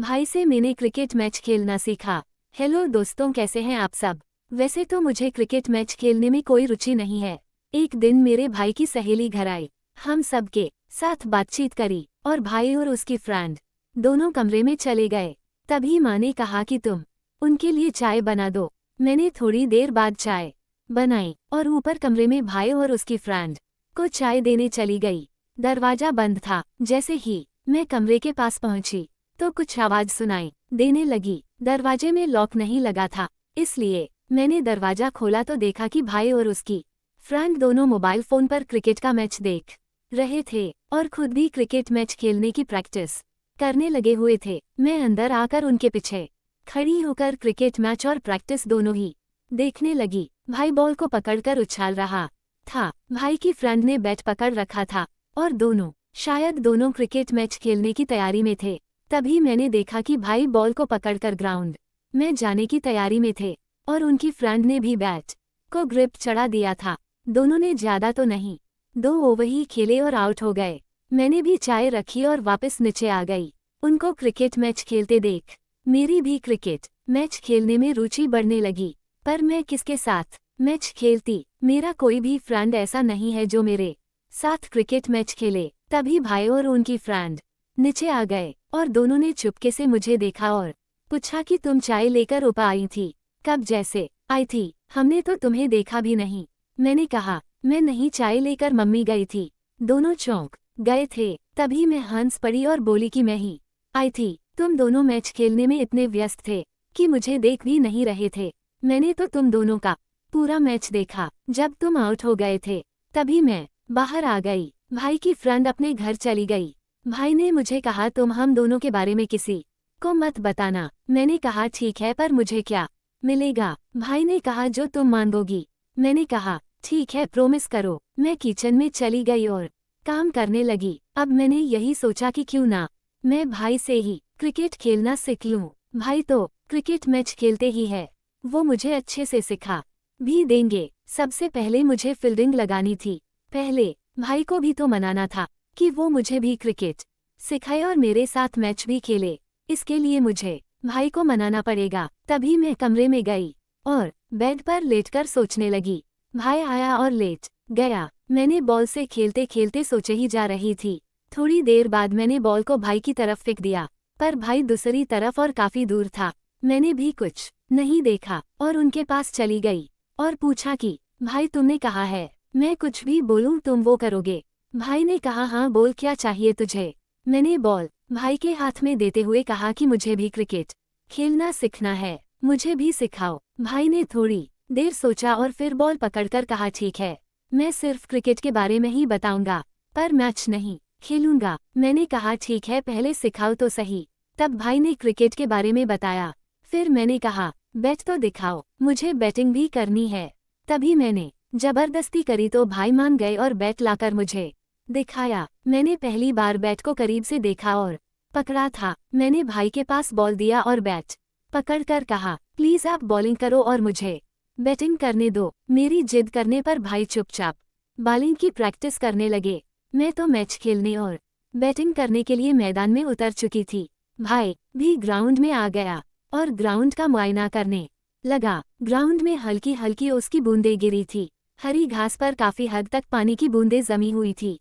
भाई से मैंने क्रिकेट मैच खेलना सीखा। हेलो दोस्तों, कैसे हैं आप सब। वैसे तो मुझे क्रिकेट मैच खेलने में कोई रुचि नहीं है। एक दिन मेरे भाई की सहेली घर आई, हम सब के साथ बातचीत करी और भाई और उसकी फ्रेंड दोनों कमरे में चले गए। तभी माँ ने कहा कि तुम उनके लिए चाय बना दो। मैंने थोड़ी देर बाद चाय बनाई और ऊपर कमरे में भाई और उसकी फ्रेंड को चाय देने चली गई। दरवाजा बंद था। जैसे ही मैं कमरे के पास पहुंची तो कुछ आवाज सुनाई देने लगी। दरवाजे में लॉक नहीं लगा था, इसलिए मैंने दरवाजा खोला तो देखा कि भाई और उसकी फ्रेंड दोनों मोबाइल फोन पर क्रिकेट का मैच देख रहे थे और खुद भी क्रिकेट मैच खेलने की प्रैक्टिस करने लगे हुए थे। मैं अंदर आकर उनके पीछे खड़ी होकर क्रिकेट मैच और प्रैक्टिस दोनों ही देखने लगी। भाई बॉल को पकड़कर उछाल रहा था, भाई की फ्रेंड ने बैट पकड़ रखा था और शायद दोनों क्रिकेट मैच खेलने की तैयारी में थे। तभी मैंने देखा कि भाई बॉल को पकड़कर ग्राउंड में जाने की तैयारी में थे और उनकी फ्रेंड ने भी बैट को ग्रिप चढ़ा दिया था। दोनों ने ज्यादा तो नहीं 2 ओवर ही खेले और आउट हो गए। मैंने भी चाय रखी और वापस नीचे आ गई। उनको क्रिकेट मैच खेलते देख मेरी भी क्रिकेट मैच खेलने में रुचि बढ़ने लगी। पर मैं किसके साथ मैच खेलती? मेरा कोई भी फ्रेंड ऐसा नहीं है जो मेरे साथ क्रिकेट मैच खेले। तभी भाई और उनकी फ्रेंड नीचे आ गए और दोनों ने चुपके से मुझे देखा और पूछा कि तुम चाय लेकर ऊपर आई थी? कब जैसे आई थी, हमने तो तुम्हें देखा भी नहीं। मैंने कहा, मैं नहीं, चाय लेकर मम्मी गई थी। दोनों चौंक गए थे। तभी मैं हंस पड़ी और बोली कि मैं ही आई थी। तुम दोनों मैच खेलने में इतने व्यस्त थे कि मुझे देख भी नहीं रहे थे। मैंने तो तुम दोनों का पूरा मैच देखा। जब तुम आउट हो गए थे तभी मैं बाहर आ गई। भाई की फ्रेंड अपने घर चली गई। भाई ने मुझे कहा, तुम हम दोनों के बारे में किसी को मत बताना। मैंने कहा ठीक है, पर मुझे क्या मिलेगा? भाई ने कहा, जो तुम मांगोगी। मैंने कहा ठीक है, प्रॉमिस करो। मैं किचन में चली गई और काम करने लगी। अब मैंने यही सोचा कि क्यों ना मैं भाई से ही क्रिकेट खेलना सीख लूं। भाई तो क्रिकेट मैच खेलते ही है, वो मुझे अच्छे से सिखा भी देंगे। सबसे पहले मुझे फील्डिंग लगानी थी। पहले भाई को भी तो मनाना था कि वो मुझे भी क्रिकेट सिखाए और मेरे साथ मैच भी खेले। इसके लिए मुझे भाई को मनाना पड़ेगा। तभी मैं कमरे में गई और बेड पर लेटकर सोचने लगी। भाई आया और लेट गया। मैंने बॉल से खेलते खेलते सोचे ही जा रही थी। थोड़ी देर बाद मैंने बॉल को भाई की तरफ फेंक दिया, पर भाई दूसरी तरफ और काफी दूर था। मैंने भी कुछ नहीं देखा और उनके पास चली गई और पूछा कि भाई, तुमने कहा है मैं कुछ भी बोलूं तुम वो करोगे? भाई ने कहा, हाँ बोल, क्या चाहिए तुझे? मैंने बॉल भाई के हाथ में देते हुए कहा कि मुझे भी क्रिकेट खेलना सीखना है, मुझे भी सिखाओ। भाई ने थोड़ी देर सोचा और फिर बॉल पकड़कर कहा, ठीक है, मैं सिर्फ क्रिकेट के बारे में ही बताऊंगा, पर मैच नहीं खेलूंगा। मैंने कहा ठीक है, पहले सिखाओ तो सही। तब भाई ने क्रिकेट के बारे में बताया। फिर मैंने कहा, बैट तो दिखाओ, मुझे बैटिंग भी करनी है। तभी मैंने जबरदस्ती करी तो भाई मान गए और बैट लाकर मुझे दिखाया। मैंने पहली बार बैट को करीब से देखा और पकड़ा था। मैंने भाई के पास बॉल दिया और बैट पकड़कर कहा, प्लीज आप बॉलिंग करो और मुझे बैटिंग करने दो। मेरी जिद करने पर भाई चुपचाप बॉलिंग की प्रैक्टिस करने लगे। मैं तो मैच खेलने और बैटिंग करने के लिए मैदान में उतर चुकी थी। भाई भी ग्राउंड में आ गया और ग्राउंड का मुआयना करने लगा। ग्राउंड में हल्की हल्की उसकी बूंदें गिरी थी। हरी घास पर काफी हद तक पानी की बूंदें जमी हुई थी।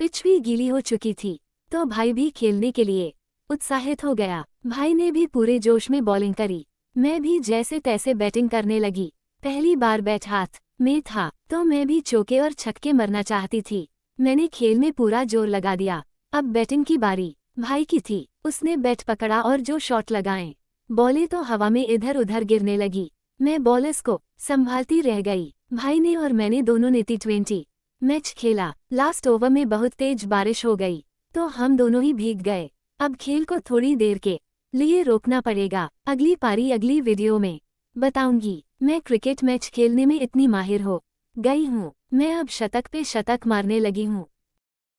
पिच भी गीली हो चुकी थी, तो भाई भी खेलने के लिए उत्साहित हो गया। भाई ने भी पूरे जोश में बॉलिंग करी। मैं भी जैसे तैसे बैटिंग करने लगी। पहली बार बैट हाथ में था तो मैं भी चौके और छक्के मारना चाहती थी। मैंने खेल में पूरा जोर लगा दिया। अब बैटिंग की बारी भाई की थी। उसने बैट पकड़ा और जो शॉट लगाए, बॉलें तो हवा में इधर उधर गिरने लगी। मैं बॉलर्स को संभालती रह गई। भाई ने और मैंने दोनों ने T20 मैच खेला। लास्ट ओवर में बहुत तेज बारिश हो गई तो हम दोनों ही भीग गए। अब खेल को थोड़ी देर के लिए रोकना पड़ेगा। अगली पारी अगली वीडियो में बताऊंगी। मैं क्रिकेट मैच खेलने में इतनी माहिर हो गई हूँ। मैं अब शतक पे शतक मारने लगी हूँ।